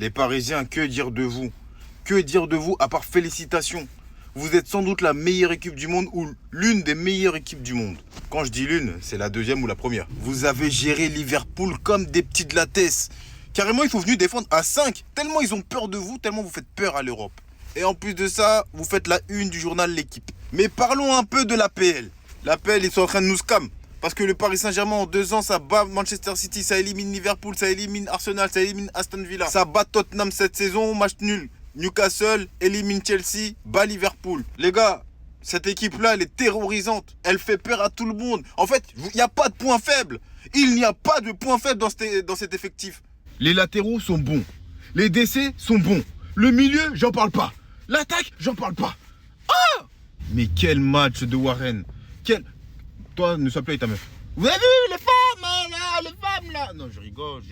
Les Parisiens, que dire de vous? Que dire de vous à part félicitations? Vous êtes sans doute la meilleure équipe du monde ou l'une des meilleures équipes du monde. Quand je dis l'une, c'est la deuxième ou la première. Vous avez géré Liverpool comme des petits de la tête. Carrément, ils sont venus défendre à 5. Tellement ils ont peur de vous, tellement vous faites peur à l'Europe. Et en plus de ça, vous faites la une du journal L'Équipe. Mais parlons un peu de l'APL. L'APL, ils sont en train de nous scam. Parce que le Paris Saint-Germain, en 2 ans, ça bat Manchester City, ça élimine Liverpool, ça élimine Arsenal, ça élimine Aston Villa. Ça bat Tottenham cette saison, match nul. Newcastle élimine Chelsea, bat Liverpool. Les gars, cette équipe-là, elle est terrorisante. Elle fait peur à tout le monde. En fait, il n'y a pas de point faible. Il n'y a pas de point faible dans cet effectif. Les latéraux sont bons. Les décès sont bons. Le milieu, j'en parle pas. L'attaque, j'en parle pas. Ah! Mais quel match de Warren. Toi, ne sois plus avec ta meuf. Vous avez vu les femmes là, les femmes là. Non, je rigole.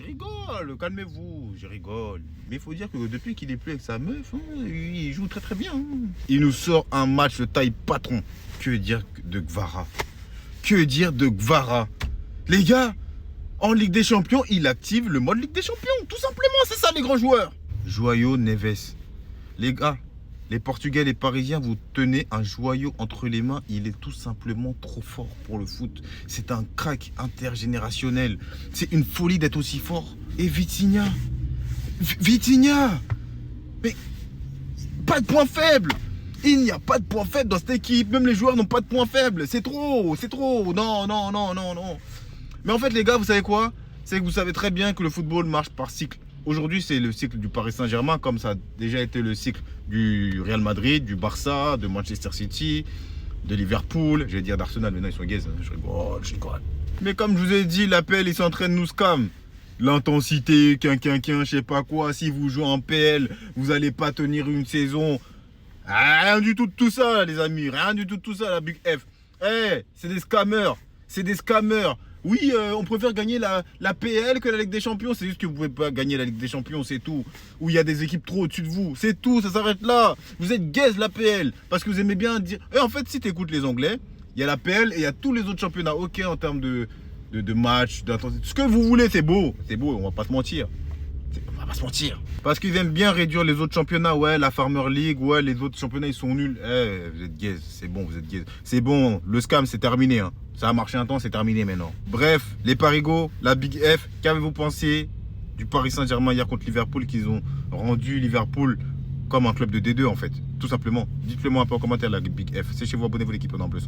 Calmez-vous, je rigole. Mais il faut dire que depuis qu'il est plus avec sa meuf, il joue très très bien. Il nous sort un match de taille patron. Que dire de Gvara? Que dire de Gvara? Les gars, en Ligue des Champions, il active le mode Ligue des Champions. Tout simplement, c'est ça les grands joueurs. Joyau Neves. Les gars, les Portugais, les Parisiens, vous tenez un joyau entre les mains. Il est tout simplement trop fort pour le foot. C'est un crack intergénérationnel. C'est une folie d'être aussi fort. Et Vitinha. Mais pas de point faible. Il n'y a pas de point faible dans cette équipe. Même les joueurs n'ont pas de point faible. C'est trop. Non. Mais en fait, les gars, vous savez quoi? C'est que vous savez très bien que le football marche par cycle. Aujourd'hui, c'est le cycle du Paris Saint-Germain, comme ça a déjà été le cycle du Real Madrid, du Barça, de Manchester City, de Liverpool. J'allais dire d'Arsenal, maintenant ils sont gays. Je rigole. Mais comme je vous ai dit, l'APL, ils sont en train de nous scam. L'intensité, je sais pas quoi. Si vous jouez en PL, vous n'allez pas tenir une saison. Rien du tout de tout ça, les amis. Rien du tout de tout ça, la Big F. C'est des scammers. Oui, on préfère gagner la PL que la Ligue des Champions. C'est juste que vous ne pouvez pas gagner la Ligue des Champions, c'est tout. Où il y a des équipes trop au-dessus de vous. C'est tout, ça s'arrête là. Vous êtes gaze la PL. Parce que vous aimez bien dire... Et en fait, si tu écoutes les Anglais, il y a la PL et il y a tous les autres championnats. Ok, en termes de matchs, d'intensité. Ce que vous voulez, c'est beau. C'est beau, on va pas se mentir. Parce qu'ils aiment bien réduire les autres championnats. Ouais, la Farmer League, ouais, les autres championnats, ils sont nuls. Vous êtes gaze, c'est bon, vous êtes gaze. C'est bon, le scam, c'est terminé. Hein. Ça a marché un temps, c'est terminé maintenant. Bref, les Parigots, la Big F, qu'avez-vous pensé du Paris Saint-Germain hier contre Liverpool, qu'ils ont rendu Liverpool comme un club de D2 en fait, tout simplement. Dites-le moi un peu en commentaire la Big F. C'est chez vous, abonnez-vous l'équipe, on est en plus.